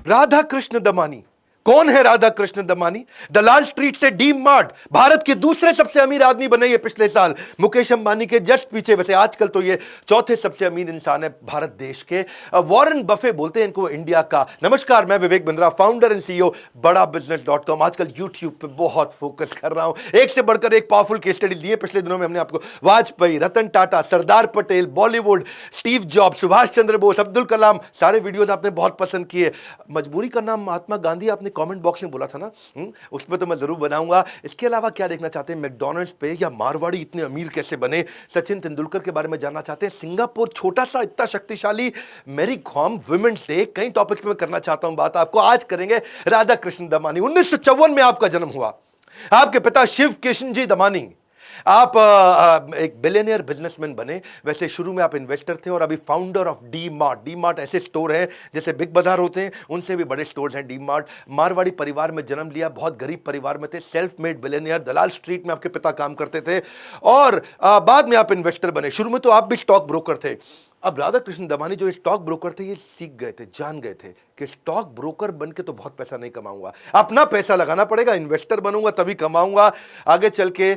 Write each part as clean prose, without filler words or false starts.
राधा कृष्ण दमानी। कौन है राधा कृष्ण दमानी? दलाल स्ट्रीट से डी मार्ट भारत के दूसरे सबसे अमीर आदमी बने ये पिछले साल, मुकेश अंबानी के जस्ट पीछे। वैसे आजकल तो ये चौथे सबसे अमीर इंसान है भारत देश के। वॉरेन बफे बोलते हैं इनको इंडिया का। नमस्कार, मैं Vivek Bindra, founder and CEO बड़ा बिजनेस.com। आजकल यूट्यूब पे बहुत फोकस कर रहा हूं। एक से बढ़कर एक पावरफुल केस स्टडी दिए पिछले दिनों में हमने आपको। वाजपेयी, रतन टाटा, सरदार पटेल, बॉलीवुड, स्टीव जॉब, सुभाष चंद्र बोस, अब्दुल कलाम, सारे वीडियोस आपने बहुत पसंद किए। मजबूरी का नाम महात्मा गांधी आपने कमेंट बॉक्स में बोला था ना, उसमें तो मैं जरूर बनाऊंगा। इसके अलावा क्या देखना चाहते हैं? मैकडॉनल्ड्स पे या मारवाड़ी इतने अमीर कैसे बने? सचिन तेंदुलकर के बारे में जानना चाहते हैं? सिंगापुर छोटा सा इतना शक्तिशाली? मैरी कॉम, वुमेन्स डे, कई टॉपिक्स पे मैं करना चाहता हूं बात। आपको आज करेंगे राधा कृष्ण दमानी। 1954 में आपका जन्म हुआ। आपके पिता शिव किशन जी दमानी। आप एक बिलियनियर बिजनेसमैन बने। वैसे शुरू में आप इन्वेस्टर थे और अभी founder of D mart. D mart ऐसे स्टोर हैं जैसे बिग बाजार होते हैं, उनसे भी बड़े स्टोर्स हैं डी मार्ट। मारवाड़ी परिवार में जन्म लिया, बहुत गरीब परिवार में थे, सेल्फ मेड बिलियनियर। दलाल स्ट्रीट में आपके पिता काम करते थे और बाद में आप इन्वेस्टर बने। शुरू में तो आप भी स्टॉक ब्रोकर थे। अब राधा कृष्ण दमानी जो स्टॉक ब्रोकर थे, ये सीख गए थे, जान गए थे कि स्टॉक ब्रोकर बन के तो बहुत पैसा नहीं कमाऊंगा, अपना पैसा लगाना पड़ेगा, इन्वेस्टर बनूंगा तभी कमाऊंगा आगे चल के।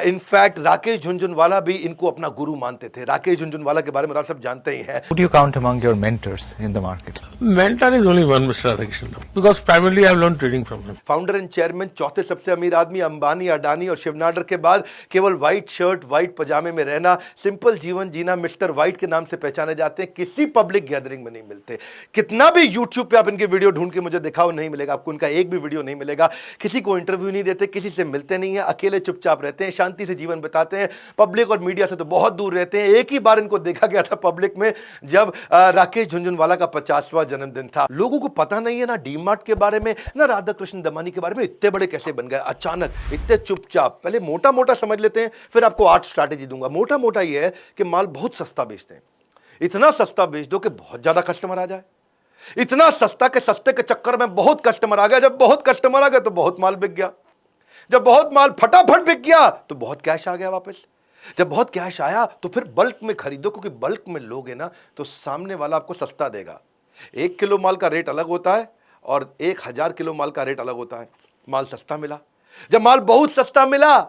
इनफैक्ट राकेश झुनझुनवाला भी इनको अपना गुरु मानते थे। राकेश झुनझुनवाला के बारे में आप सब जानते ही हैं। Who do you count among your mentors in the market? Mentor is only one, Mr. Radhakrishnan, because primarily I have learned trading from him. Founder and chairman, चौथे सबसे अमीर आदमी, अंबानी, अडानी और शिवनाडर के बाद केवल व्हाइट शर्ट, व्हाइट पजामे में रहना, सिंपल जीवन जीना, मिस्टर व्हाइट के नाम से पहचाने जाते हैं। किसी पब्लिक गैदरिंग में नहीं मिलते। कितना भी यूट्यूब पे आप इनके वीडियो ढूंढ के मुझे दिखाओ, नहीं मिलेगा आपको। इनका एक भी वीडियो नहीं मिलेगा। किसी को इंटरव्यू नहीं देते, किसी से मिलते नहीं है, अकेले चुपचाप रहते हैं, शांति से जीवन बिताते हैं। पब्लिक और मीडिया से तो बहुत दूर रहते हैं। एक ही बार इनको देखा गया था पब्लिक में, जब राकेश झुनझुनवाला का 50वां जन्मदिन था। लोगों को पता नहीं है ना डी मार्ट के बारे में, ना राधा कृष्ण दमानी के बारे में। इतने बड़े कैसे बन गए अचानक, इतने चुपचाप? पहले मोटा मोटा समझ लेते हैं, फिर आपको 8 स्ट्रैटेजी दूंगा। मोटा मोटा यह है कि माल बहुत सस्ता बेचते हैं। इतना सस्ता बेच दो कि बहुत ज्यादा कस्टमर आ जाए। इतना सस्ता कि सस्ते के चक्कर में बहुत कस्टमर आ गया। जब बहुत कस्टमर आ गए तो बहुत माल बिक गया। जब बहुत माल फटाफट बिक गया तो बहुत कैश आ गया वापस। जब बहुत कैश आया तो फिर बल्क में खरीदो, क्योंकि बल्क में लोगे ना तो सामने वाला आपको सस्ता देगा। 1 किलो माल का रेट अलग होता है और 1000 किलो माल का रेट अलग होता है। माल सस्ता मिला। जब माल बहुत सस्ता मिला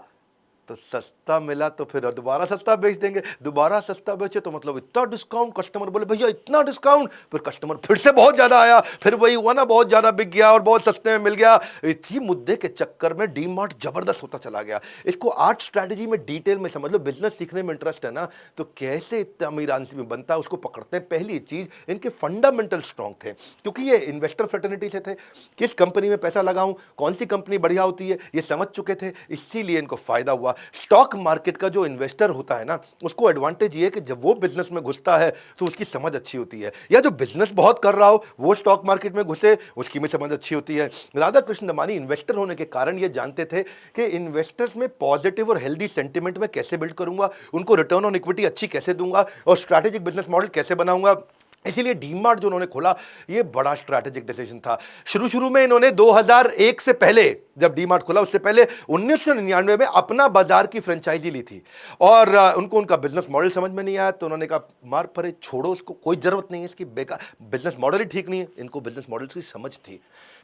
तो सस्ता मिला तो फिर दोबारा सस्ता बेच देंगे। दोबारा सस्ता बेचे तो मतलब इतना डिस्काउंट, कस्टमर बोले भैया इतना डिस्काउंट, फिर कस्टमर फिर से बहुत ज्यादा आया, फिर वही हुआ ना, बहुत ज्यादा बिक गया और बहुत सस्ते में मिल गया। इसी मुद्दे के चक्कर में डी मार्ट जबरदस्त होता चला गया। इसको 8 स्ट्रैटेजी में डिटेल में समझ लो। बिजनेस सीखने में इंटरेस्ट है ना, तो कैसे इतना अमीर आदमी बनता है उसको पकड़ते हैं। पहली चीज, इनके फंडामेंटल स्ट्रॉन्ग थे, क्योंकि ये इन्वेस्टर फ्रेटर्निटी से थे। किस कंपनी में पैसा लगाऊं, कौन सी कंपनी बढ़िया होती है, ये समझ चुके थे, इसीलिए इनको फायदा हुआ। स्टॉक मार्केट का जो इन्वेस्टर होता है ना, उसको एडवांटेज ये है कि जब वो बिजनेस में घुसता है तो उसकी समझ अच्छी होती है। या जो बिजनेस बहुत कर रहा हो वो स्टॉक मार्केट में घुसे, उसकी में समझ अच्छी होती है। राधा कृष्ण दमानी इन्वेस्टर होने के कारण ये जानते थे कि इन्वेस्टर्स में पॉजिटिव और हेल्दी सेंटिमेंट में कैसे बिल्ड करूंगा, उनको रिटर्न ऑन इक्विटी अच्छी कैसे दूंगा और स्ट्रैटेजिक बिजनेस मॉडल कैसे बनाऊंगा। इसीलिए डी मार्ट जो उन्होंने खोला, ये बड़ा स्ट्रैटेजिक डिसीजन था। शुरू में इन्होंने 2001 से पहले, जब डी मार्ट खोला उससे पहले 1999 में अपना बाजार की फ्रेंचाइजी ली थी और उनको उनका बिजनेस मॉडल समझ में नहीं आया तो उन्होंने कहा मार परे, छोड़ो उसको, कोई जरूरत नहीं है इसकी, बेकार, बिजनेस मॉडल ही ठीक नहीं है। इनको बिजनेस मॉडल की समझ थी।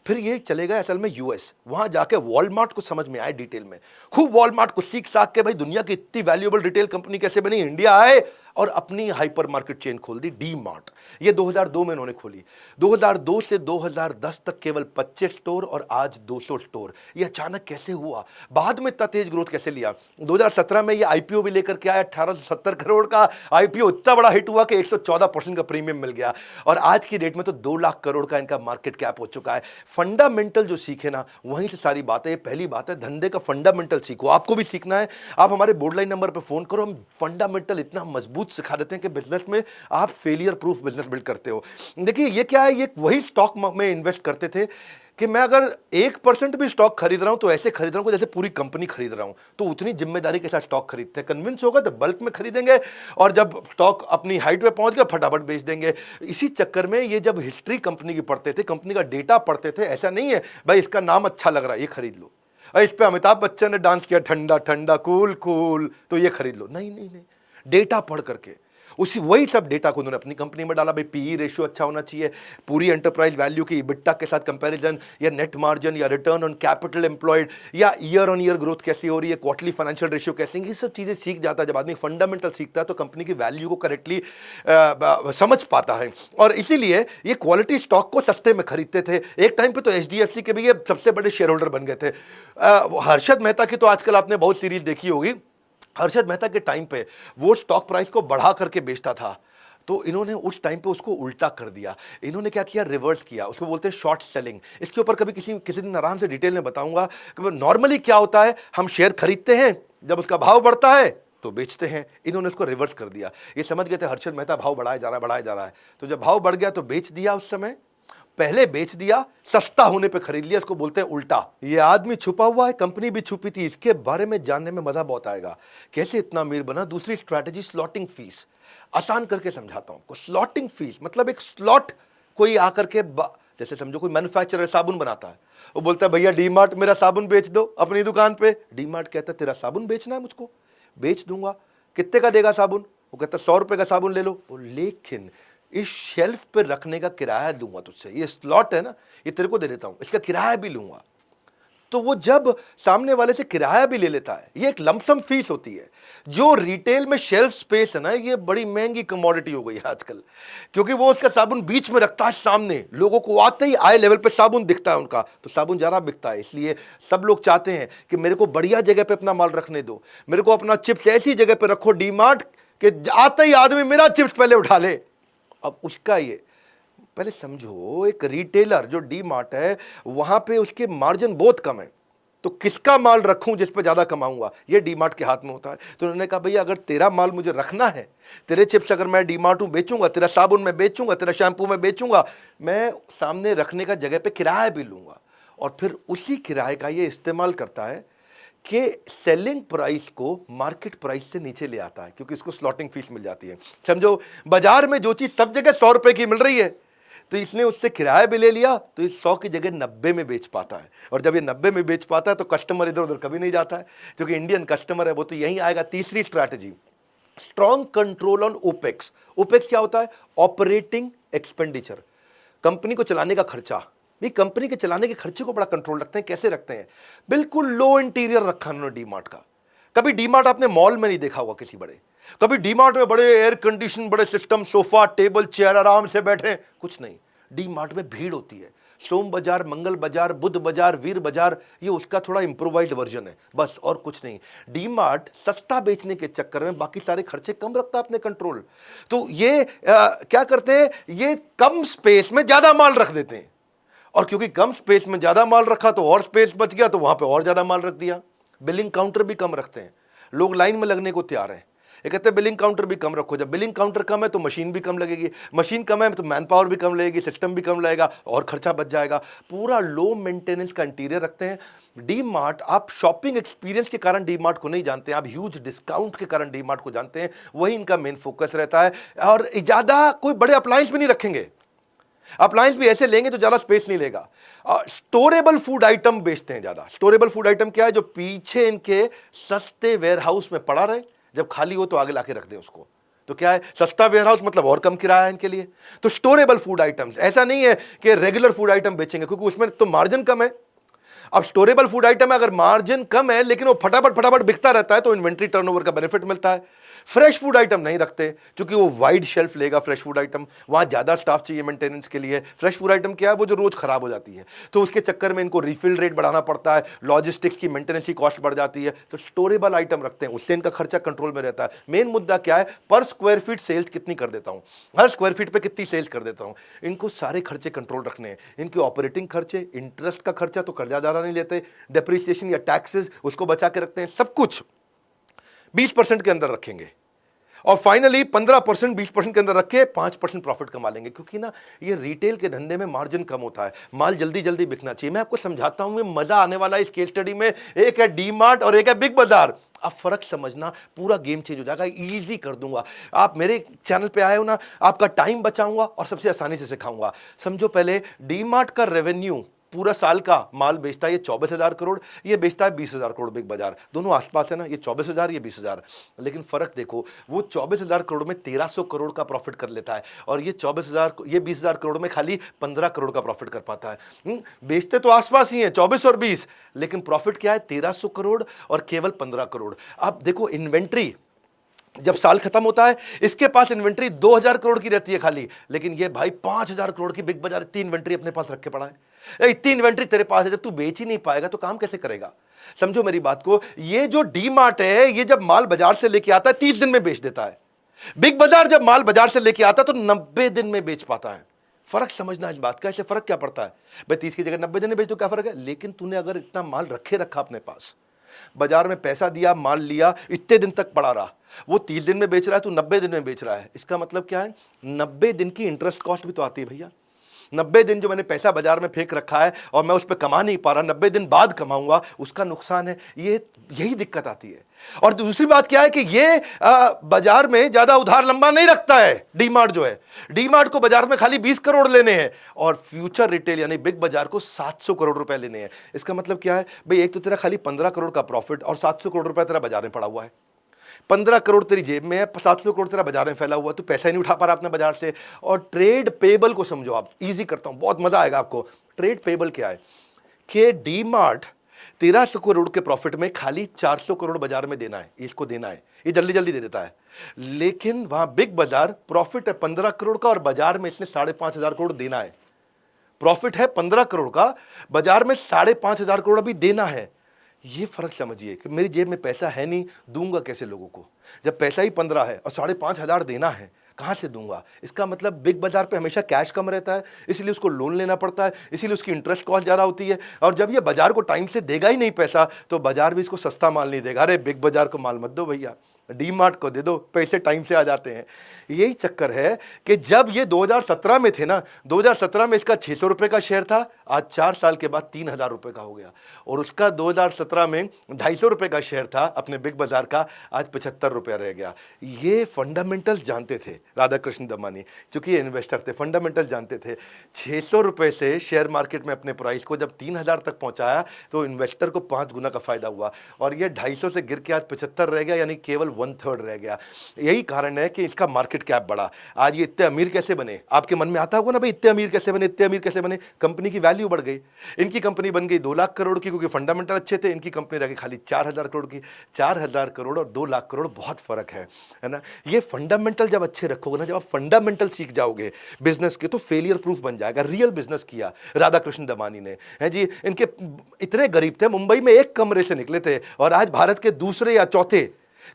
फिर ये चले गए असल में यूएस। वहां जाके वॉलमार्ट को समझ में आए डिटेल में, खूब वॉलमार्ट को सीख साख के भाई दुनिया की इतनी वैल्यूएबल रिटेल कंपनी कैसे बनी। इंडिया आए और अपनी हाइपर मार्केट चेन खोल दी, डी मार्ट। ये 2002 में उन्होंने खोली। 2002 से 2010 तक केवल 25 स्टोर और आज 200 स्टोर। ये अचानक कैसे हुआ? बाद में इतना तेज ग्रोथ कैसे लिया? 2017 में ये आईपीओ भी लेकर के आया। 1870 करोड़ का आईपीओ इतना बड़ा हिट हुआ कि 114% का प्रीमियम मिल गया और आज की डेट में तो 2 लाख करोड़ का इनका मार्केट कैप हो चुका है। फंडामेंटल जो सीखे ना, वहीं से सारी बातें। पहली बात है, धंधे का फंडामेंटल सीखो। आपको भी सीखना है। आप हमारे बोर्डलाइन नंबर पर फोन करो, हम फंडामेंटल इतना मजबूत सिखा देते हैं कि बिजनेस में आप फेलियर प्रूफ बिजनेस बिल्ड करते हो। देखिए ये क्या है, ये वही स्टॉक में इन्वेस्ट करते थे कि मैं अगर 1% भी स्टॉक खरीद रहा हूं तो ऐसे खरीद रहा हूं जैसे पूरी कंपनी खरीद रहा हूं। तो उतनी जिम्मेदारी के साथ स्टॉक खरीदते हैं। कन्विंस होगा तो बल्क में खरीदेंगे और जब स्टॉक अपनी हाइट पे पहुंच गया फटाफट बेच देंगे। इसी चक्कर में ये जब हिस्ट्री कंपनी की पढ़ते थे, कंपनी का डेटा पढ़ते थे, ऐसा नहीं है भाई इसका नाम अच्छा लग रहा है ये खरीद लो, और इस पे अमिताभ बच्चन ने डांस किया ठंडा ठंडा कूल कूल तो ये खरीद लो। नहीं नहीं नहीं, डेटा पढ़ करके उसी वही सब डेटा को उन्होंने अपनी कंपनी में डाला। भाई पीई रेशियो अच्छा होना चाहिए, पूरी एंटरप्राइज वैल्यू की इबिट्टा के साथ कंपैरिजन, या नेट मार्जिन, या रिटर्न ऑन कैपिटल एम्प्लॉयड, या ईयर ऑन ईयर ग्रोथ कैसी हो रही है, क्वार्टरली फाइनेंशियल रेशियो कैसे, ये सब चीज़ें सीख जाता है। जब आदमी फंडामेंटल सीखता है तो कंपनी की वैल्यू को करेक्टली समझ पाता है। और इसीलिए ये क्वालिटी स्टॉक को सस्ते में खरीदते थे। एक टाइम पे तो एचडीएफसी के भी ये सबसे बड़े शेयर होल्डर बन गए थे। हर्षद मेहता की तो आजकल आपने बहुत सीरीज देखी होगी। हर्षद मेहता के टाइम पे वो स्टॉक प्राइस को बढ़ा करके बेचता था, तो इन्होंने उस टाइम पे उसको उल्टा कर दिया। इन्होंने क्या किया, रिवर्स किया। उसको बोलते हैं शॉर्ट सेलिंग। इसके ऊपर कभी किसी दिन आराम से डिटेल में बताऊंगा कि नॉर्मली क्या होता है। हम शेयर खरीदते हैं, जब उसका भाव बढ़ता है तो बेचते हैं। इन्होंने उसको रिवर्स कर दिया। ये समझ गए थे हर्षद मेहता भाव बढ़ाया जा रहा है, तो जब भाव बढ़ गया तो बेच दिया। उस समय पहले बेच दिया, सस्ता होने पे खरीद लिया। इसको बोलते हैं उल्टा। ये आदमी छुपा हुआ है, कंपनी भी छुपी थी। इसके बारे में जानने में मजा बहुत आएगा, कैसे इतना अमीर बना। दूसरी स्ट्रैटेजी स्लॉटिंग फीस। आसान करके समझाता हूं आपको। स्लॉटिंग फीस मतलब एक स्लॉट, कोई आकर के जैसे समझो कोई मैन्युफैक्चरर साबुन बनाता है, वो बोलता है भैया डीमार्ट मेरा साबुन बेच दो अपनी दुकान पे। डीमार्ट कहता है तेरा साबुन बेचना है, मुझको बेच दूंगा। कितने का देगा साबुन? वो कहता है 100 रुपए का साबुन ले लो। लेकिन इस शेल्फ पे रखने का किराया दूंगा तुझसे, ये स्लॉट है ना, ये तेरे को दे देता हूं, इसका किराया भी लूंगा। तो वो जब सामने वाले से किराया भी ले लेता है, ये एक लमसम फीस होती है। जो रिटेल में शेल्फ स्पेस है ना, ये बड़ी महंगी कमोडिटी हो गई है आजकल, क्योंकि वो उसका साबुन बीच में रखता है सामने, लोगों को आते ही आई लेवल पे साबुन दिखता है उनका, तो साबुन ज्यादा बिकता है। इसलिए सब लोग चाहते हैं कि मेरे को बढ़िया जगह पे अपना माल रखने दो, मेरे को अपना चिप्स ऐसी जगह पे रखो डीमार्ट के आते ही आदमी मेरा चिप्स पहले उठा ले। अब उसका ये पहले समझो, एक रिटेलर जो डी मार्ट है वहां पे उसके मार्जिन बहुत कम है, तो किसका माल रखूं जिस पे ज्यादा कमाऊंगा, ये डी मार्ट के हाथ में होता है। तो उन्होंने कहा भैया अगर तेरा माल मुझे रखना है, तेरे चिप्स अगर मैं डी मार्ट में बेचूंगा, तेरा साबुन में बेचूंगा, तेरा शैम्पू में बेचूंगा, मैं सामने रखने का जगह पे किराया भी लूंगा। और फिर उसी किराए का ये इस्तेमाल करता है कि सेलिंग प्राइस को मार्केट प्राइस से नीचे ले आता है, क्योंकि इसको स्लॉटिंग फीस मिल जाती है। समझो बाजार में जो चीज सब जगह 100 रुपए की मिल रही है, तो इसने उससे किराया भी ले लिया, तो इस 100 की जगह 90 में बेच पाता है। और जब ये 90 में बेच पाता है तो कस्टमर इधर उधर कभी नहीं जाता है, क्योंकि इंडियन कस्टमर है वो तो यहीं आएगा। तीसरी strategy, strong control on opex. Opex क्या होता है? ऑपरेटिंग एक्सपेंडिचर, कंपनी को चलाने का खर्चा। भी कंपनी के चलाने के खर्चे को बड़ा कंट्रोल रखते हैं। कैसे रखते हैं? बिल्कुल लो इंटीरियर रखा उन्होंने डीमार्ट का। कभी डीमार्ट आपने मॉल में नहीं देखा होगा किसी बड़े, कभी डीमार्ट में बड़े एयर कंडीशन, बड़े सिस्टम, सोफा टेबल चेयर आराम से बैठे, कुछ नहीं। डीमार्ट में भीड़ होती है। सोम बाजार, मंगल बाजार, बुध बाजार, वीर बाजार, ये उसका थोड़ा इंप्रोवाइज्ड वर्जन है, बस और कुछ नहीं। डीमार्ट सस्ता बेचने के चक्कर में बाकी सारे खर्चे कम रखता है अपने कंट्रोल। तो ये क्या करते हैं, ये कम स्पेस में ज्यादा माल रख देते हैं, और क्योंकि कम स्पेस में ज्यादा माल रखा तो और स्पेस बच गया, तो वहां पे और ज्यादा माल रख दिया। बिलिंग काउंटर भी कम रखते हैं, लोग लाइन में लगने को तैयार हैं। ये कहते हैं बिलिंग काउंटर भी कम रखो। जब बिलिंग काउंटर कम है तो मशीन भी कम लगेगी, मशीन कम है तो मैन पावर भी कम लगेगी, सिस्टम भी कम लगेगा और खर्चा बच जाएगा। पूरा लो मेंटेनेंस का इंटीरियर रखते हैं। डी मार्ट, आप शॉपिंग एक्सपीरियंस के कारण डी मार्ट को नहीं जानते, आप ह्यूज डिस्काउंट के कारण डी मार्ट को जानते हैं। वही इनका मेन फोकस रहता है। और ज्यादा कोई बड़े अप्लायंस भी नहीं रखेंगे, अप्लायंस भी ऐसे लेंगे तो ज्यादा स्पेस नहीं लेगा। स्टोरेबल फूड आइटम बेचते हैं ज्यादा। स्टोरेबल फूड आइटम क्या है? जो पीछे इनके सस्ते वेयरहाउस में पड़ा रहे, जब खाली हो तो आगे लाके रख दें उसको। तो क्या है? सस्ता वेयरहाउस मतलब और कम किराया है इनके लिए। तो स्टोरेबल फूड आइटम्स, ऐसा नहीं है कि रेगुलर फूड आइटम बेचेंगे, क्योंकि उसमें तो मार्जिन कम है। अब स्टोरेबल फूड आइटम है, अगर मार्जिन कम है लेकिन वो फटाफट बिकता रहता है, तो इन्वेंट्री टर्नओवर का बेनिफिट मिलता है। फ्रेश फूड आइटम नहीं रखते, क्योंकि वो वाइड शेल्फ लेगा फ्रेश फूड आइटम, वहां ज्यादा स्टाफ चाहिए मेंटेनेंस के लिए। फ्रेश फूड आइटम क्या है? वो जो रोज खराब हो जाती है, तो उसके चक्कर में इनको रिफिल रेट बढ़ाना पड़ता है, लॉजिस्टिक्स की मेंटेनेंस की कॉस्ट बढ़ जाती है। तो स्टोरेबल आइटम रखते हैं, उससे इनका खर्चा कंट्रोल में रहता है। मेन मुद्दा क्या है? पर स्क्वायर फीट सेल्स कितनी कर देता हूं, हर स्क्वायर फीट पे कितनी सेल्स कर देता हूं। इनको सारे खर्चे कंट्रोल रखने हैं। इनके ऑपरेटिंग खर्चे, इंटरेस्ट का खर्चा तो कर्जा ज्यादा नहीं लेते, डेप्रिसिएशन या टैक्सेस उसको बचा के रखते हैं। सब कुछ 20% के अंदर रखेंगे, और फाइनली 15% 20% के अंदर रख के 5% प्रॉफिट कमा लेंगे। क्योंकि ना ये रिटेल के धंधे में मार्जिन कम होता है, माल जल्दी जल्दी बिकना चाहिए। मैं आपको समझाता हूं, मजा आने वाला है इस केस स्टडी में। एक है डी मार्ट और एक है बिग बाजार। अब फर्क समझना, पूरा गेम चेंज हो जाएगा। इजी कर दूंगा। आप मेरे चैनल पे आए हो ना, आपका टाइम बचाऊंगा और सबसे आसानी से सिखाऊंगा। समझो, पहले डी मार्ट का रेवेन्यू पूरा साल का माल बेचता है ये 24,000 करोड़, ये बेचता है 20,000 करोड़ बिग बाजार, दोनों आसपास है ना, ये 24,000 ये 20,000, लेकिन फर्क देखो, वो 24,000 करोड़ में 1300 करोड़ का प्रॉफिट कर लेता है और ये 20,000 करोड़ में खाली 15 करोड़ का प्रॉफिट कर पाता है। बेचते तो आसपास ही है 24 और 20, लेकिन प्रॉफिट क्या है 1300 करोड़ और केवल 15 करोड़। अब देखो इन्वेंट्री जब साल खत्म होता है इसके पास इन्वेंट्री 2000 करोड़ की रहती है खाली, लेकिन ये भाई 5000 करोड़ की बिग बाजार इतनी इन्वेंट्री अपने पास रख के पड़ा है। इतनी इन्वेंट्री तेरे पास है, जब तू बेच ही नहीं पाएगा तो काम कैसे करेगा? समझो मेरी बात को, ये जो डी मार्ट है ये जब माल बाजार से लेके आता है 30 दिन में बेच देता है। बिग बाजार जब माल बाजार से लेके आता है तो 90 दिन में बेच पाता है। फर्क समझना इस बात का, ऐसे फर्क क्या पड़ता है भाई, 30 की जगह 90 दिन में बेच दो क्या फर्क है? लेकिन तूने अगर इतना माल रखा अपने पास, बाजार में पैसा दिया, माल लिया, इतने दिन तक पड़ा रहा, वो 30 दिन में बेच रहा है, तू 90 दिन में बेच रहा है, इसका मतलब क्या है? 90 दिन की इंटरेस्ट कॉस्ट भी तो आती है भैया। 90 दिन जो मैंने पैसा बाजार में फेंक रखा है और मैं उस पर कमा नहीं पा रहा, 90 दिन बाद कमाऊंगा, उसका नुकसान है। यही दिक्कत आती है। और दूसरी बात क्या है कि ये बाजार में ज्यादा उधार लंबा नहीं रखता है। डी मार्ट जो है, डी मार्ट को बाजार में खाली 20 करोड़ लेने हैं और फ्यूचर रिटेल यानी बिग बाजार को 700 करोड़ रुपए लेने हैं। इसका मतलब क्या है भाई, एक तो तेरा खाली 15 करोड़ का प्रॉफिट और 700 करोड़ रुपए तेरा बाजार में पड़ा हुआ है। 15 करोड़ तेरी जेब में है, 700 करोड़ तेरा बाजार में फैला हुआ, तो पैसा ही नहीं उठा पा रहा अपने बाजार से। और ट्रेड पेबल को समझो आप, इजी करता हूं, बहुत मजा आएगा आपको। ट्रेड पेबल क्या है कि डी मार्ट 1300 करोड़ के प्रॉफिट में खाली 400 करोड़ बाजार में देना है, इसको देना है, ये जल्दी जल्दी दे देता है। लेकिन वहां बिग बाजार प्रॉफिट है 15 करोड़ का और बाजार में इसने 5,500 करोड़ देना है। प्रॉफिट है 15 करोड़ का, बाजार में 5,500 करोड़ अभी देना है। ये फर्क समझिए कि मेरी जेब में पैसा है नहीं, दूंगा कैसे लोगों को? जब पैसा ही 15 है और 5,500 देना है, कहां से दूंगा? इसका मतलब बिग बाजार पे हमेशा कैश कम रहता है, इसलिए उसको लोन लेना पड़ता है, इसीलिए उसकी इंटरेस्ट कॉस्ट ज्यादा होती है। और जब ये बाजार को टाइम से देगा ही नहीं पैसा, तो बाजार भी इसको सस्ता माल नहीं देगा। अरे बिग बाजार को माल मत दो भैया, डी मार्ट को दे दो, पैसे टाइम से आ जाते हैं। यही चक्कर है कि जब ये 2017 में थे ना, 2017 में इसका 600 रुपए का शेयर था, आज 4 साल के बाद 3,000 रुपए का हो गया। और उसका 2017 में 250 रुपए का शेयर था अपने बिग बाजार का, आज 75 रुपया रह गया। ये फंडामेंटल्स जानते थे राधाकृष्ण दमानी, क्योंकि ये इन्वेस्टर थे, फंडामेंटल जानते थे। 600 रुपए से शेयर मार्केट में अपने प्राइस को जब 3,000 तक पहुंचाया तो इन्वेस्टर को 5 गुना का फायदा हुआ। और ये 250 से गिर के आज 75 रह गया, यानी केवल 1/3 रह गया। यही कारण है कि इसका मार्केट कैप बढ़ा। आज ये इतने अमीर कैसे बने? आपके मन में आता होगा ना भाई, इतने अमीर कैसे बने, इतने अमीर कैसे बने? कंपनी की वैल्यू बढ़ गई। इनकी कंपनी बन गई 2 लाख करोड़ की, क्योंकि फंडामेंटल अच्छे थे। इनकी कंपनी रह गई खाली 4,000 करोड़ की। 4,000 करोड़ और 2 लाख करोड़ बहुत फर्क है ना? ये फंडामेंटल जब अच्छे रखोगे ना, जब आप फंडामेंटल सीख जाओगे बिजनेस के, तो फेलियर प्रूफ बन जाएगा। रियल बिजनेस किया राधाकृष्ण दमानी ने, है जी। इनके इतने गरीब थे, मुंबई में एक कमरे से निकले थे और आज भारत के दूसरे या चौथे,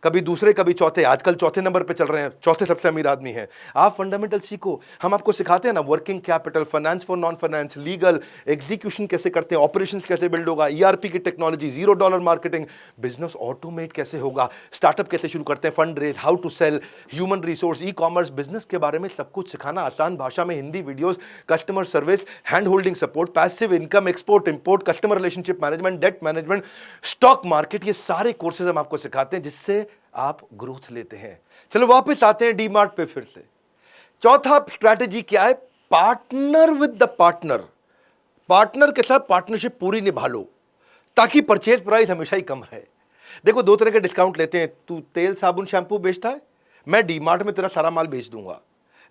कभी दूसरे कभी चौथे, आजकल चौथे नंबर पे चल रहे हैं, चौथे सबसे अमीर आदमी हैं। आप फंडामेंटल सीखो, हम आपको सिखाते हैं ना, working capital, finance for non finance, legal, execution कैसे करते हैं, ऑपरेशंस कैसे बिल्ड होगा, ईआरपी की टेक्नोलॉजी, $0 मार्केटिंग, बिजनेस ऑटोमेट कैसे होगा, स्टार्टअप कैसे शुरू करते हैं, fund raise, how to sell, human resource, e commerce, business के बारे में सब कुछ सिखाना, आसान भाषा में, Hindi videos, customer service, hand holding support, passive income, export import, customer relationship management, debt management, stock market, ये सारे कोर्सेज हम आपको सिखाते हैं जिससे आप ग्रोथ लेते हैं। चलो वापस आते हैं डी मार्ट पे फिर से। चौथा स्ट्रैटेजी क्या है? Partner with the partner. Partner के साथ पार्टनरशिप पूरी निभा लो ताकि परचेज प्राइस हमेशा ही कम रहे। देखो 2 तरह के डिस्काउंट लेते हैं। तू तेल साबुन शैंपू बेचता है, मैं डी मार्ट में तेरा सारा माल बेच दूंगा,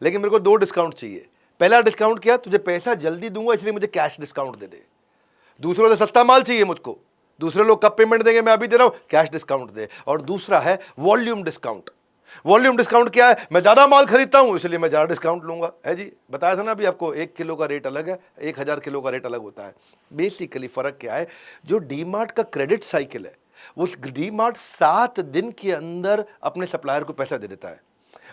लेकिन मेरे को 2 डिस्काउंट चाहिए। पहला डिस्काउंट क्या? तुझे पैसा जल्दी दूंगा इसलिए मुझे कैश डिस्काउंट दे दे। दूसरों से सस्ता माल चाहिए मुझको, दूसरे लोग कब पेमेंट देंगे, मैं अभी दे रहा हूं, कैश डिस्काउंट दे। और दूसरा है वॉल्यूम डिस्काउंट। वॉल्यूम डिस्काउंट क्या है? मैं ज्यादा माल खरीदता हूं इसलिए मैं ज्यादा डिस्काउंट लूंगा, है जी। बताया था ना अभी आपको, 1 किलो का रेट अलग है, 1,000 किलो का रेट अलग होता है। बेसिकली फर्क क्या है? जो डी मार्ट का क्रेडिट साइकिल है, वो डी मार्ट 7 दिन के अंदर अपने सप्लायर को पैसा दे देता है।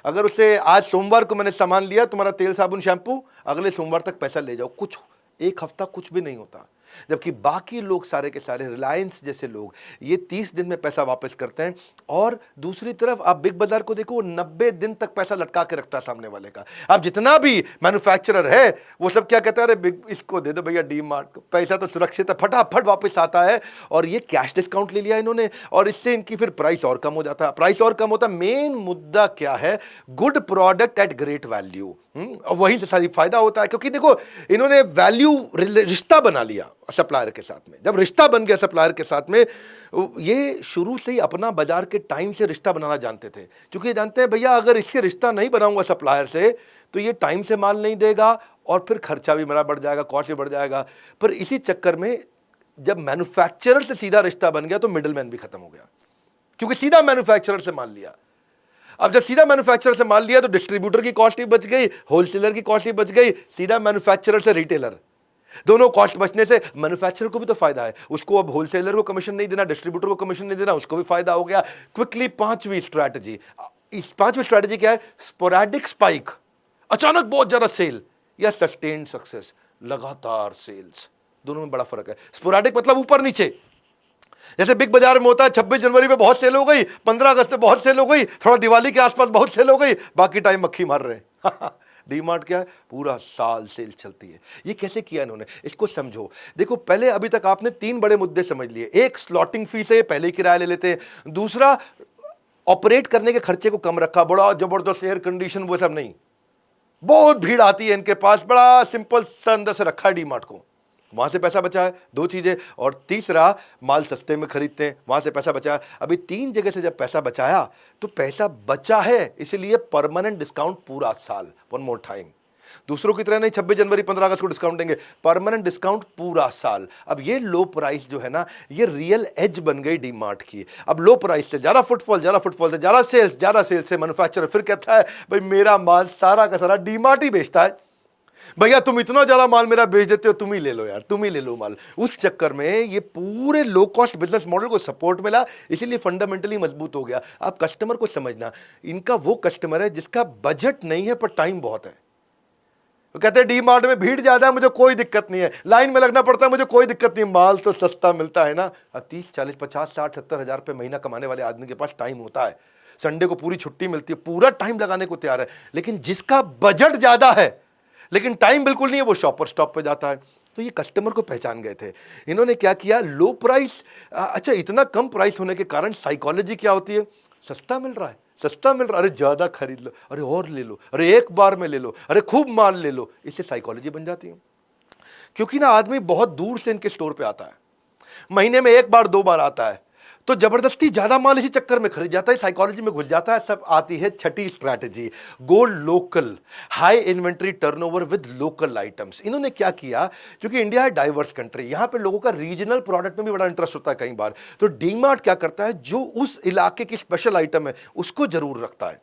अगर उसे आज सोमवार को मैंने सामान लिया, तुम्हारा तेल साबुन शैंपू, अगले सोमवार तक पैसा ले जाओ, कुछ 1 हफ्ता कुछ भी नहीं होता। जबकि बाकी लोग सारे के सारे, रिलायंस जैसे लोग, ये 30 दिन में पैसा वापस करते हैं। और दूसरी तरफ आप बिग बाजार को देखो, वो 90 दिन तक पैसा लटका के रखता है सामने वाले का। अब जितना भी मैन्युफैक्चरर है वो सब क्या कहता है? अरे इसको दे दो भैया डी मार्ट को, पैसा तो सुरक्षित है, फटाफट वापस आता है। और ये कैश डिस्काउंट ले लिया इन्होंने, और इससे इनकी फिर प्राइस और कम हो जाता है। प्राइस और कम होता है। मेन मुद्दा क्या है? Good product at great value. और वहीं से सारी फायदा होता है, क्योंकि देखो इन्होंने वैल्यू रिश्ता बना लिया सप्लायर के साथ में। जब रिश्ता बन गया सप्लायर के साथ में, ये शुरू से ही अपना बाजार के टाइम से रिश्ता बनाना जानते थे, क्योंकि ये जानते हैं भैया अगर इससे रिश्ता नहीं बनाऊंगा सप्लायर से तो ये टाइम से माल नहीं देगा और फिर खर्चा भी मेरा बढ़ जाएगा, कॉस्ट भी बढ़ जाएगा। पर इसी चक्कर में जब मैन्युफैक्चरर से सीधा रिश्ता बन गया तो मिडिलमैन भी खत्म हो गया, क्योंकि सीधा मैन्युफैक्चरर से माल लिया। अब जब सीधा मैन्युफैक्चरर से माल लिया तो डिस्ट्रीब्यूटर की कॉस्ट भी बच गई, होलसेलर की कॉस्ट भी बच गई, सीधा मैन्युफैक्चरर से रिटेलर, दोनों कॉस्ट बचने से मैन्युफैक्चरर को भी तो फायदा है, उसको अब होलसेलर को कमीशन नहीं देना, डिस्ट्रीब्यूटर को कमीशन नहीं देना, उसको भी फायदा हो गया। क्विकली पांचवी स्ट्रैटेजी, इस पांचवी स्ट्रैटेजी क्या है? स्पोरैडिक स्पाइक, अचानक बहुत ज्यादा सेल, या सस्टेन्ड सक्सेस, लगातार सेल्स। दोनों में बड़ा फर्क है। स्पोरैडिक मतलब ऊपर नीचे, जैसे बिग बाजार में होता है 26 जनवरी पे बहुत सेल हो गई, 15 अगस्त पे बहुत सेल हो गई, थोड़ा दिवाली के आसपास बहुत सेल हो गई, बाकी टाइम मक्खी मार रहे हैं। डीमार्ट क्या है? पूरा साल सेल चलती है। ये कैसे किया इन्होंने, इसको समझो। देखो पहले अभी तक आपने 3 बड़े मुद्दे समझ लिए। एक, स्लॉटिंग फीस है, पहले ही किराया ले लेते हैं। दूसरा, ऑपरेट करने के खर्चे को कम रखा, बड़ा जबरदस्त एयर कंडीशन वो सब नहीं, बहुत भीड़ आती है इनके पास, बड़ा सिंपल सा अंदर से रखा है डीमार्ट को, वहां से पैसा बचा है। 2 चीजें। और तीसरा, माल सस्ते में खरीदते हैं, वहां से पैसा बचा है। अभी 3 जगह से जब पैसा बचाया तो पैसा बचा है, इसलिए परमानेंट डिस्काउंट पूरा साल। वन मोर टाइम, दूसरों की तरह नहीं 26 जनवरी 15 अगस्त को डिस्काउंट देंगे, परमानेंट डिस्काउंट पूरा साल। अब ये लो प्राइस जो है ना, ये रियल एज बन गई डीमार्ट की। अब लो प्राइस से ज्यादा फुटफॉल, ज्यादा फुटफॉल से ज्यादा सेल्स से मैन्युफैक्चरर फिर कहता है भाई मेरा माल सारा का सारा डीमार्ट ही बेचता है, भैया तुम इतना ज्यादा माल मेरा बेच देते हो, तुम ही ले लो यार, तुम ही ले लो माल। उस चक्कर में ये पूरे लो कॉस्ट बिजनेस मॉडल को सपोर्ट मिला, इसीलिए फंडामेंटली मजबूत हो गया। आप कस्टमर को समझना, इनका वो कस्टमर है जिसका बजट नहीं है पर टाइम बहुत है। वो कहते हैं डीमार्ट में भीड़ ज्यादा है, मुझे कोई दिक्कत नहीं है, लाइन में लगना पड़ता है, मुझे कोई दिक्कत नहीं, माल तो सस्ता मिलता है ना। अब 30, 40, 50, 60, 70 हजार रुपये महीना कमाने वाले आदमी के पास टाइम होता है, संडे को पूरी छुट्टी मिलती है, पूरा टाइम लगाने को तैयार है। लेकिन जिसका बजट ज्यादा है लेकिन टाइम बिल्कुल नहीं है, वो शॉपर स्टॉप पे जाता है। तो ये कस्टमर को पहचान गए थे। इन्होंने क्या किया, लो प्राइस, अच्छा इतना कम प्राइस होने के कारण साइकोलॉजी क्या होती है, सस्ता मिल रहा है, सस्ता मिल रहा है, अरे ज्यादा खरीद लो, अरे और ले लो, अरे एक बार में ले लो, अरे खूब माल ले लो। इससे साइकोलॉजी बन जाती है। क्योंकि ना आदमी बहुत दूर से इनके स्टोर पे आता है, महीने में 1 बार 2 बार आता है, तो जबरदस्ती ज्यादा माल इसी चक्कर में खरीद जाता है, साइकोलॉजी में घुस जाता है। सब आती है छठी strategy, go local, high inventory turnover with local items. इन्होंने क्या किया, क्योंकि इंडिया है डाइवर्स कंट्री, यहां पे लोगों का रीजनल प्रोडक्ट में भी बड़ा इंटरेस्ट होता है कई बार। तो डीमार्ट क्या करता है, जो उस इलाके की स्पेशल आइटम है उसको जरूर रखता है।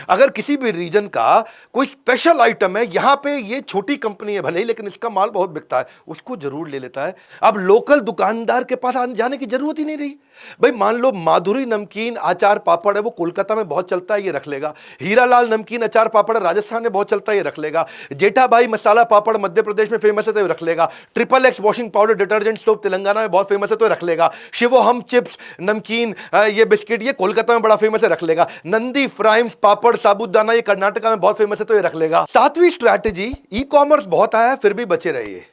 अगर किसी भी रीजन का कोई स्पेशल आइटम है, यहां पे ये छोटी कंपनी है भले ही, लेकिन इसका माल बहुत बिकता है, उसको जरूर ले लेता है। अब लोकल दुकानदार के पास आने जाने की जरूरत ही नहीं रही। भाई मान लो माधुरी नमकीन अचार पापड़ है, वो कोलकाता में बहुत चलता है, ये रख लेगा। हीरालाल नमकीन अचार पापड़ राजस्थान में बहुत चलता है, ये रख लेगा। जेठाबाई मसाला पापड़ मध्य प्रदेश में फेमस है, तो ये रख लेगा। XXX washing powder detergent soap Telangana में बहुत फेमस है, तो रख लेगा। शिवोहम चिप्स नमकीन ये बिस्किट ये कोलकाता में बड़ा फेमस है, रख लेगा। नंदी फ्राइम्स पापड़ साबुदाना ये कर्नाटका में बहुत फेमस है, तो ये रख लेगा। 7वीं स्ट्रैटेजी, ई कॉमर्स बहुत आया फिर भी बचे रहिए।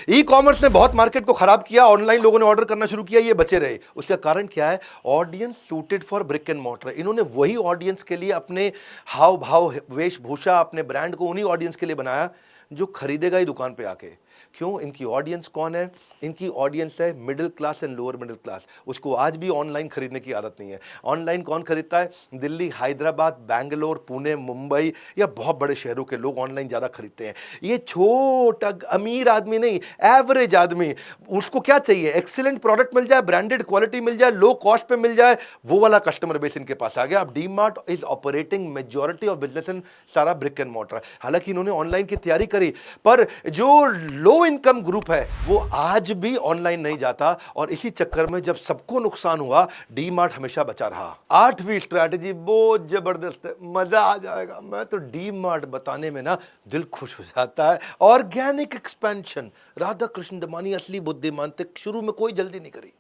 ई कॉमर्स ने बहुत मार्केट को खराब किया, ऑनलाइन लोगों ने ऑर्डर करना शुरू किया, ये बचे रहे। उसका कारण क्या है, audience suited for brick and mortar. इन्होंने वही ऑडियंस के लिए अपने हाव भाव वेशभूषा, अपने ब्रांड को उन्हीं ऑडियंस के लिए बनाया जो खरीदेगा ही दुकान पे आके। क्यों, इनकी ऑडियंस कौन है, इनकी ऑडियंस है middle class and lower middle class. उसको आज भी ऑनलाइन खरीदने की आदत नहीं है। ऑनलाइन कौन खरीदता है, दिल्ली, हैदराबाद, बैंगलोर, पुणे, मुंबई या बहुत बड़े शहरों के लोग ऑनलाइन ज़्यादा खरीदते हैं। ये छोटा अमीर आदमी नहीं, एवरेज आदमी, उसको क्या चाहिए, एक्सीलेंट प्रोडक्ट मिल जाए, ब्रांडेड क्वालिटी मिल जाए, लो कॉस्ट पे मिल जाए, वो वाला कस्टमर बेस इनके पास आ गया। अब DMart is operating majority of business in सारा ब्रिक एंड मॉर्टर। हालांकि इन्होंने ऑनलाइन की तैयारी करी, पर जो लो इनकम ग्रुप है वो आज भी ऑनलाइन नहीं जाता, और इसी चक्कर में जब सबको नुकसान हुआ, डीमार्ट हमेशा बचा रहा। 8वीं स्ट्रैटेजी बहुत जबरदस्त है, मजा आ जाएगा। मैं तो डीमार्ट बताने में ना दिल खुश हो जाता है। ऑर्गेनिक एक्सपेंशन, राधा कृष्ण दमानी असली बुद्धिमान थे, शुरू में कोई जल्दी नहीं करी,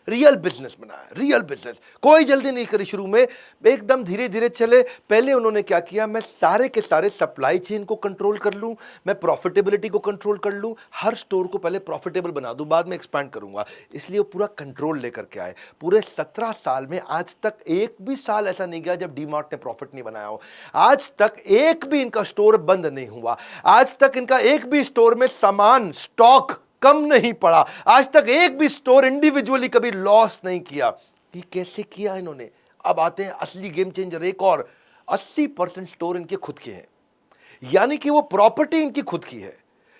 रियल बिजनेस बनाया, रियल बिजनेस। कोई जल्दी नहीं करी शुरू में, एकदम धीरे धीरे चले। पहले उन्होंने क्या किया, मैं सारे के सारे सप्लाई चेन को कंट्रोल कर लूं, मैं प्रॉफिटेबिलिटी को कंट्रोल कर लूं, हर स्टोर को पहले प्रॉफिटेबल बना दूं, बाद में एक्सपैंड करूंगा। इसलिए वो पूरा कंट्रोल लेकर के आए। पूरे 17 साल में आज तक एक भी साल ऐसा नहीं गया जब डीमार्ट ने प्रॉफिट नहीं बनाया हो। आज तक एक भी इनका स्टोर बंद नहीं हुआ। आज तक इनका एक भी स्टोर में सामान स्टॉक कम नहीं पड़ा। आज तक एक भी स्टोर इंडिविजुअली कभी लॉस नहीं किया। ये कैसे किया इन्होंने? अब आते हैं असली गेम चेंजर। एक और 80% स्टोर इनके खुद के हैं, यानी कि वो प्रॉपर्टी इनकी खुद की है।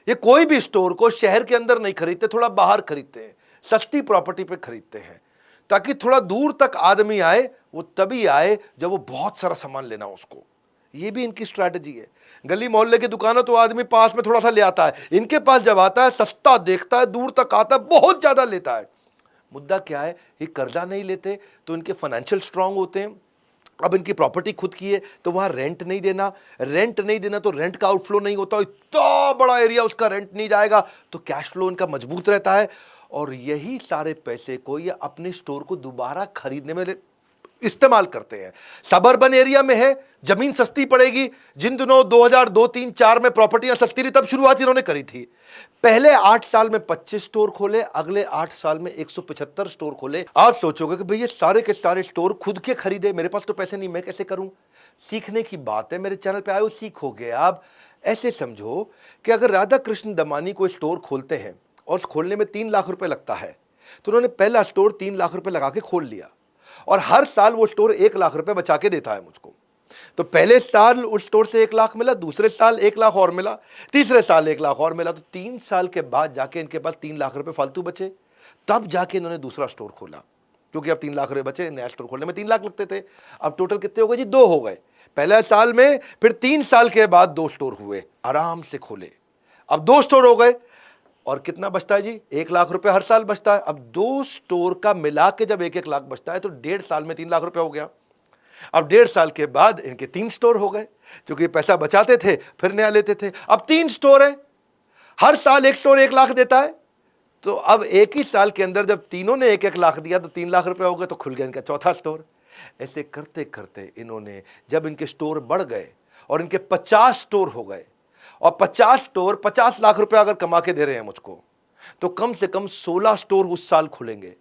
ये कोई भी स्टोर को शहर के अंदर नहीं खरीदते, थोड़ा बाहर खरीदते हैं, सस्ती प्रॉपर्टी पे खरीदते हैं, ताकि थोड़ा दूर तक आदमी आए। वो तभी आए जब वो बहुत सारा सामान लेना हो उसको। ये भी इनकी स्ट्रैटेजी है। गली मोहल्ले की दुकान तो आदमी पास में थोड़ा सा ले आता है, इनके पास जब आता है सस्ता देखता है, दूर तक आता है, बहुत ज्यादा लेता है। मुद्दा क्या है, ये कर्जा नहीं लेते तो इनके फाइनेंशियल स्ट्रांग होते हैं। अब इनकी प्रॉपर्टी खुद की है तो वहां रेंट नहीं देना, रेंट नहीं देना तो रेंट का आउटफ्लो नहीं होता। इतना बड़ा एरिया उसका रेंट नहीं जाएगा तो कैश फ्लो इनका मजबूत रहता है। और यही सारे पैसे को ये अपने स्टोर को दोबारा खरीदने में इस्तेमाल करते हैं। सबर्बन एरिया में है, जमीन सस्ती पड़ेगी। जिन दिनों 2002, 3, 4 में प्रॉपर्टियां सस्ती रही, तब शुरुआत इन्होंने करी थी। पहले 8 साल में 25 स्टोर खोले, अगले 8 साल में 175 स्टोर खोले। आप सोचोगे कि भाई ये सारे के सारे स्टोर खुद के खरीदे, मेरे पास तो पैसे नहीं, मैं कैसे करूं? सीखने की बात है। मेरे चैनल पे आए हो, सीखोगे। आप ऐसे समझो कि अगर राधा कृष्ण दमानी कोई स्टोर खोलते हैं और खोलने में 3 लाख रुपए लगता है, तो उन्होंने पहला स्टोर 3 लाख रुपए लगा के खोल लिया और हर साल वो स्टोर 1 लाख रुपए बचा के देता है मुझको। तो पहले साल उस स्टोर से 1 लाख मिला, दूसरे साल 1 लाख और मिला, तीसरे साल 1 लाख और मिला। तो 3 साल के बाद जाके इनके पास 3 लाख रुपए फालतू बचे। तब जाके इन्होंने दूसरा स्टोर खोला, क्योंकि अब 3 लाख रुपए बचे। नया स्टोर खोलने में 3 लाख लगते थे। अब टोटल कितने हो गए जी? 2 हो गए पहले साल में। फिर 3 साल के बाद 2 स्टोर हुए, आराम से खोले। अब 2 स्टोर हो गए और कितना बचता है जी? 1 लाख रुपए हर साल बचता है। अब 2 स्टोर का मिला के जब 1-1 लाख बचता है तो 1.5 साल में 3 लाख रुपए हो गया। अब 1.5 साल के बाद इनके 3 स्टोर हो गए, क्योंकि पैसा बचाते थे फिर नया लेते थे। अब 3 स्टोर है, हर साल एक स्टोर 1 लाख देता है। तो अब एक ही साल के अंदर जब तीनों ने 1-1 लाख दिया तो 3 लाख रुपए हो गए, तो खुल गया इनका चौथा स्टोर। ऐसे करते करते इन्होंने, जब इनके स्टोर बढ़ गए और इनके 50 स्टोर हो गए, और 50 स्टोर 50 लाख रुपए अगर कमा के दे रहे हैं मुझको, तो कम से कम 16 स्टोर उस साल खुलेंगे।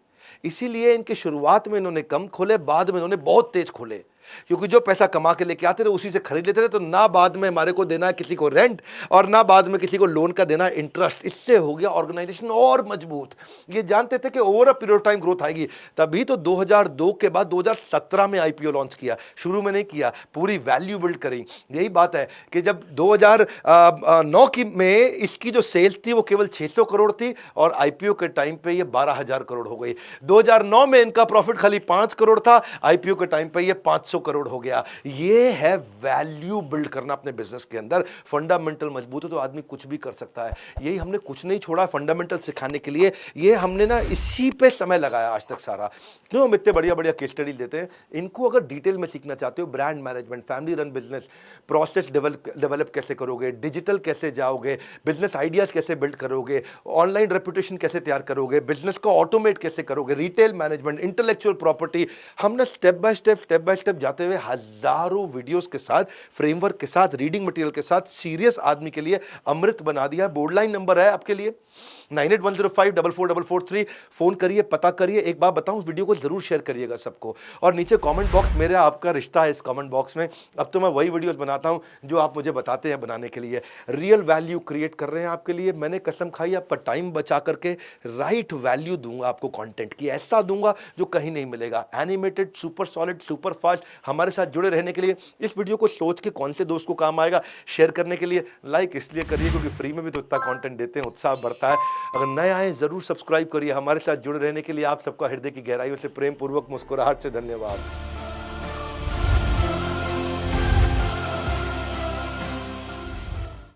इसीलिए इनके शुरुआत में इन्होंने कम खोले, बाद में इन्होंने बहुत तेज खोले, क्योंकि जो पैसा कमा के लेके आते थे उसी से खरीद लेते थे। तो ना बाद में हमारे को देना है किसी को रेंट, और ना बाद में किसी को लोन का देना इंटरेस्ट। इससे हो गया ऑर्गेनाइजेशन और मजबूत। ये जानते थे कि over a period of time growth आएगी, तभी तो 2002 के बाद 2017 में आईपीओ लॉन्च किया। शुरू में नहीं किया, पूरी वैल्यू बिल्ड करी। यही बात है कि जब 2009 की में इसकी जो सेल्स थी वो केवल 600 करोड़ थी, और आईपीओ के टाइम पे ये 12,000 करोड़ हो गई। 2009 में इनका प्रॉफिट खाली 5 करोड़ था, आईपीओ के टाइम पे ये 500 करोड़ हो गया। ये है वैल्यू बिल्ड करना अपने बिजनेस के अंदर। फंडामेंटल मजबूत है तो आदमी कुछ भी कर सकता है। यही हमने कुछ नहीं छोड़ा फंडामेंटल सिखाने के लिए। ये हमने ना इसी पे समय लगाया आज तक सारा। क्यों हम इतने बढ़िया बढ़िया केस स्टडी देते हैं। इनको अगर डिटेल में सीखना चाहते हो, brand management, family run business, process develop कैसे करोगे, डिजिटल कैसे जाओगे, बिजनेस आइडियाज कैसे बिल्ड करोगे, ऑनलाइन रेपुटेशन कैसे तैयार करोगे, बिजनेस को ऑटोमेट कैसे करोगे, रिटेल मैनेजमेंट, इंटेलेक्चुअल प्रॉपर्टी, हमने स्टेप बाय स्टेप जाते हुए हजारों वीडियोस के साथ, फ्रेमवर्क के साथ, रीडिंग मटेरियल के साथ सीरियस आदमी के लिए अमृत बना दिया। बोर्ड लाइन नंबर है आपके लिए 9810544443। फोन करिए, पता करिए। एक बात बताऊं, इस वीडियो को जरूर शेयर करिएगा सबको, और नीचे कमेंट बॉक्स, मेरा आपका रिश्ता है इस कमेंट बॉक्स में। अब तो मैं वही वीडियोस बनाता हूं जो आप मुझे बताते हैं बनाने के लिए। रियल वैल्यू क्रिएट कर रहे हैं आपके लिए। मैंने कसम खाई आपका टाइम बचा करके राइट वैल्यू दूंगा आपको, कंटेंट की ऐसा दूंगा जो कहीं नहीं मिलेगा। Animated, super solid, super fast. हमारे साथ जुड़े रहने के लिए, इस वीडियो को सोच के कौन से दोस्त को काम आएगा शेयर करने के लिए लाइक इसलिए करिए क्योंकि फ्री में भी तो इतना कंटेंट देते हैं, उत्साह बढ़ता है। अगर नए आए जरूर सब्सक्राइब करिए। हमारे साथ जुड़े रहने के लिए आप सबका हृदय की गहराइयों से प्रेम पूर्वक मुस्कुराहट से धन्यवाद।